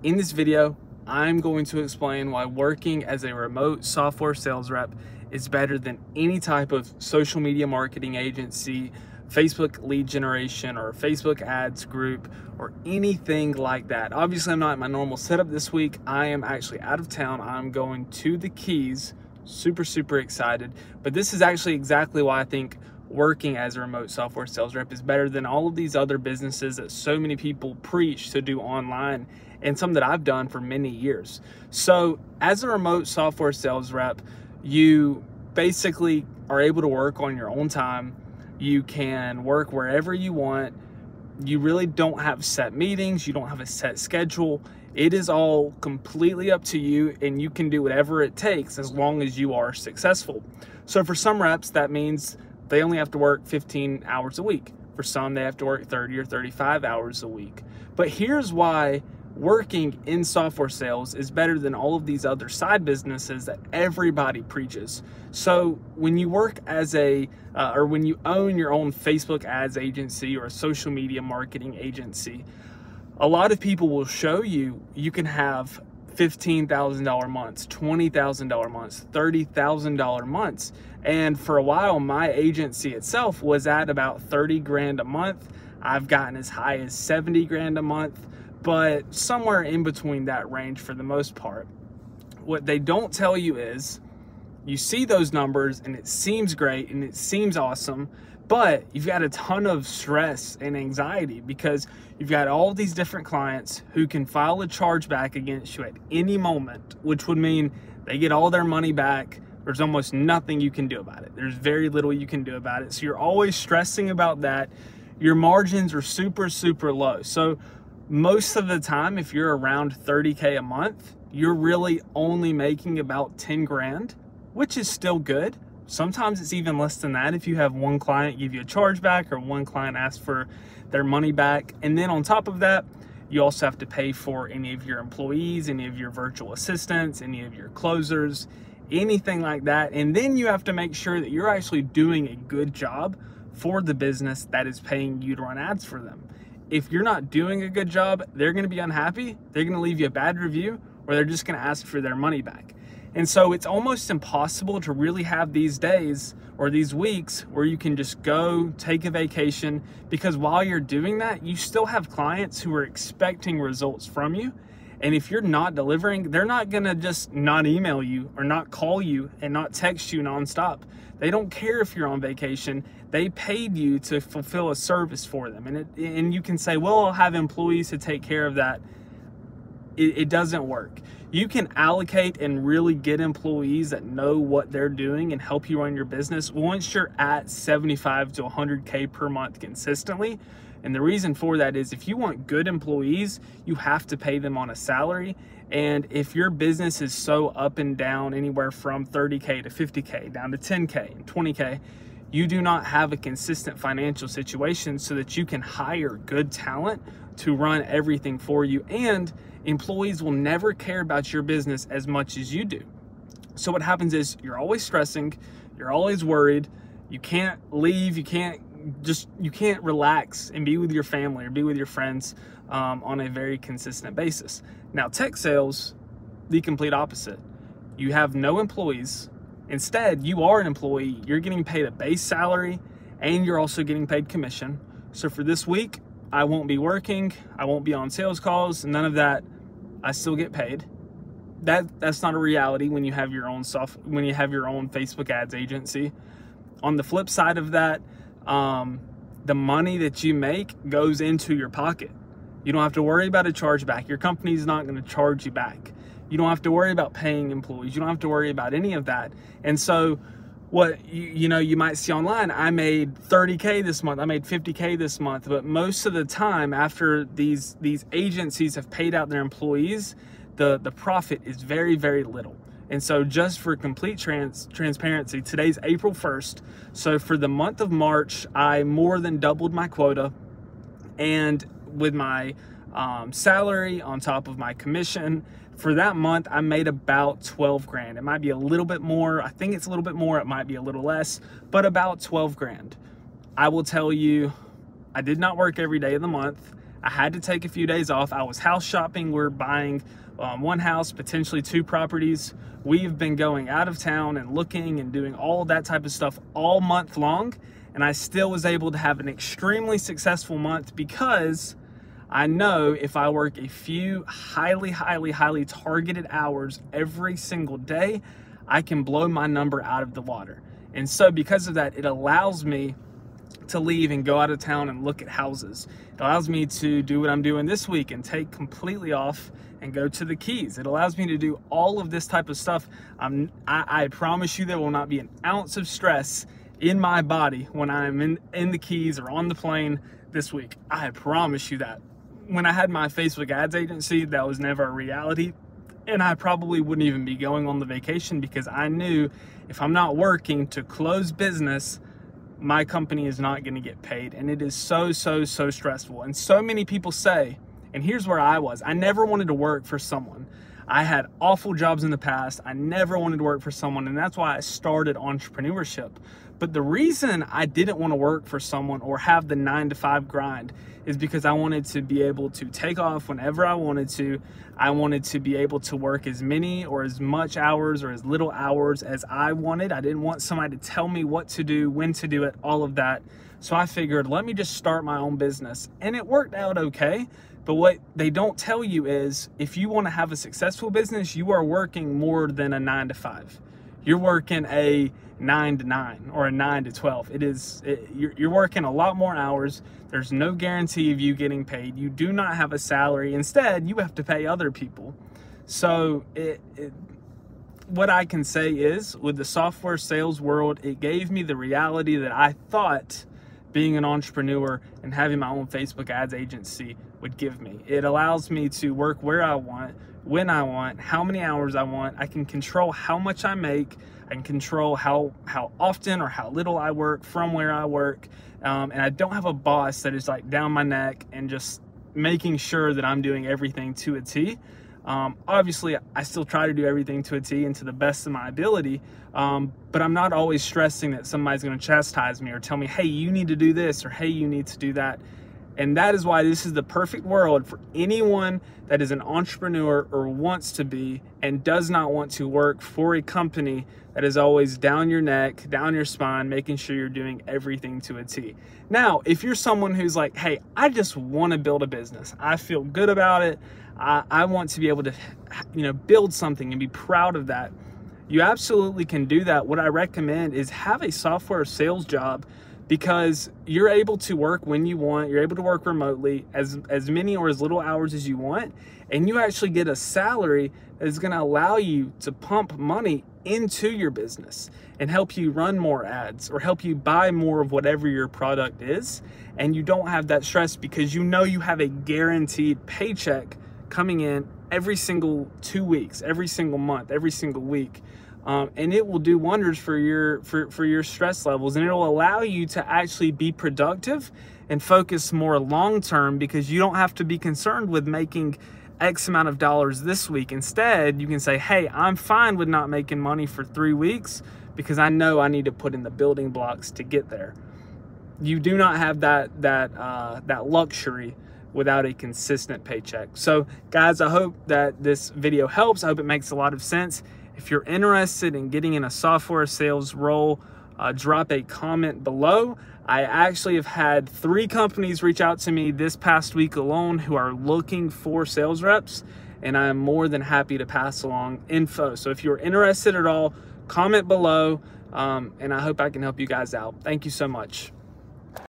In this video, I'm going to explain why working as a remote software sales rep is better than any type of social media marketing agency, Facebook lead generation, or Facebook ads group, or anything like that. Obviously, I'm not in my normal setup this week. I am actually out of town. I'm going to the Keys. Super excited. But this is actually exactly why I think working as a remote software sales rep is better than all of these other businesses that so many people preach to do online, and some that I've done for many years. So as a remote software sales rep, you basically are able to work on your own time. You can work wherever you want. You really don't have set meetings. You don't have a set schedule. It is all completely up to you, and you can do whatever it takes as long as you are successful. So for some reps, that means they only have to work 15 hours a week. For some, they have to work 30 or 35 hours a week. But here's why working in software sales is better than all of these other side businesses that everybody preaches. So when you work as or when you own your own Facebook ads agency or a social media marketing agency, a lot of people will show you can have $15,000 months, $20,000 months, $30,000 months. And for a while, my agency itself was at about 30 grand a month. I've gotten as high as 70 grand a month, but somewhere in between that range for the most part. What they don't tell you is you see those numbers and it seems great and it seems awesome, but you've got a ton of stress and anxiety because you've got all these different clients who can file a chargeback against you at any moment, which would mean they get all their money back. There's almost nothing you can do about it. There's very little you can do about it. So you're always stressing about that. Your margins are super low. So most of the time, if you're around 30K a month, you're really only making about 10 grand, which is still good. Sometimes it's even less than that if you have one client give you a chargeback or one client ask for their money back. And then on top of that, you also have to pay for any of your employees, any of your virtual assistants, any of your closers, anything like that. And then you have to make sure that you're actually doing a good job for the business that is paying you to run ads for them. If you're not doing a good job, they're going to be unhappy. They're going to leave you a bad review, or they're just going to ask for their money back. And so it's almost impossible to really have these days or these weeks where you can just go take a vacation, because while you're doing that, you still have clients who are expecting results from you. And if you're not delivering, they're not going to just not email you or not call you and not text you nonstop. They don't care if you're on vacation. They paid you to fulfill a service for them. And you can say, well, I'll have employees to take care of that. It doesn't work. You can allocate and really get employees that know what they're doing and help you run your business once you're at 75 to 100K per month consistently. And the reason for that is if you want good employees, you have to pay them on a salary. And if your business is so up and down, anywhere from 30K to 50K, down to 10K and 20K, you do not have a consistent financial situation so that you can hire good talent to run everything for you. And employees will never care about your business as much as you do. So what happens is you're always stressing, you're always worried, you can't leave, you can't relax and be with your family or be with your friends on a very consistent basis. Now, tech sales, the complete opposite. You have no employees. Instead, you are an employee. You're getting paid a base salary and you're also getting paid commission. So for this week, I won't be working. I won't be on sales calls, none of that. I still get paid. That's not a reality when you have your own Facebook ads agency. On the flip side of that, the money that you make goes into your pocket. You don't have to worry about a chargeback. Your company's not going to charge you back. You don't have to worry about paying employees. You don't have to worry about any of that. And so what you might see online, I made 30K this month, I made 50K this month, but most of the time after these agencies have paid out their employees, the profit is very little. And so just for complete transparency, today's April 1st. So for the month of March, I more than doubled my quota. And with my salary on top of my commission, for that month, I made about 12 grand. It might be a little bit more. I think it's a little bit more. It might be a little less, but about 12 grand. I will tell you, I did not work every day of the month. I had to take a few days off. I was house shopping. We're buying one house, potentially 2 properties. We've been going out of town and looking and doing all that type of stuff all month long. And I still was able to have an extremely successful month because I know if I work a few highly targeted hours every single day, I can blow my number out of the water. And so because of that, it allows me to leave and go out of town and look at houses. It allows me to do what I'm doing this week and take completely off and go to the Keys. It allows me to do all of this type of stuff. I promise you there will not be an ounce of stress in my body when I'm in the Keys or on the plane this week. I promise you that. When I had my Facebook ads agency, that was never a reality. And I probably wouldn't even be going on the vacation because I knew if I'm not working to close business, my company is not going to get paid. And it is so stressful. And so many people say, and here's where I was, I never wanted to work for someone. I had awful jobs in the past. I never wanted to work for someone. And that's why I started entrepreneurship. But the reason I didn't want to work for someone or have the 9-to-5 grind is because I wanted to be able to take off whenever I wanted to. I wanted to be able to work as many or as much hours or as little hours as I wanted. I didn't want somebody to tell me what to do, when to do it, all of that. So I figured, let me just start my own business. And it worked out okay. But what they don't tell you is if you want to have a successful business, you are working more than a 9-to-5. You're working a 9-to-9 or a 9-to-12. You're working a lot more hours. There's no guarantee of you getting paid. You do not have a salary. Instead, you have to pay other people. So what I can say is with the software sales world, it gave me the reality that I thought being an entrepreneur and having my own Facebook ads agency would give me. It allows me to work where I want, when I want, how many hours I want. I can control how much I make. I can control how often or how little I work from where I work. And I don't have a boss that is like down my neck and just making sure that I'm doing everything to a T. Obviously, I still try to do everything to a T and to the best of my ability, but I'm not always stressing that somebody's going to chastise me or tell me, hey, you need to do this, or hey, you need to do that. And that is why this is the perfect world for anyone that is an entrepreneur or wants to be and does not want to work for a company that is always down your neck, down your spine, making sure you're doing everything to a T. Now, if you're someone who's like, hey, I just want to build a business. I feel good about it. I want to be able to, build something and be proud of that. You absolutely can do that. What I recommend is have a software sales job, because you're able to work when you want. You're able to work remotely as many or as little hours as you want, and you actually get a salary that is going to allow you to pump money into your business and help you run more ads or help you buy more of whatever your product is. And you don't have that stress because you know you have a guaranteed paycheck coming in every single 2 weeks, every single month, every single week. And it will do wonders for your stress levels, and it will allow you to actually be productive and focus more long-term, because you don't have to be concerned with making X amount of dollars this week. Instead, you can say, hey, I'm fine with not making money for 3 weeks because I know I need to put in the building blocks to get there. You do not have that luxury without a consistent paycheck. So guys, I hope that this video helps. I hope it makes a lot of sense. If you're interested in getting in a software sales role, drop a comment below. I actually have had 3 companies reach out to me this past week alone who are looking for sales reps, and I am more than happy to pass along info. So if you're interested at all, comment below, and I hope I can help you guys out. Thank you so much.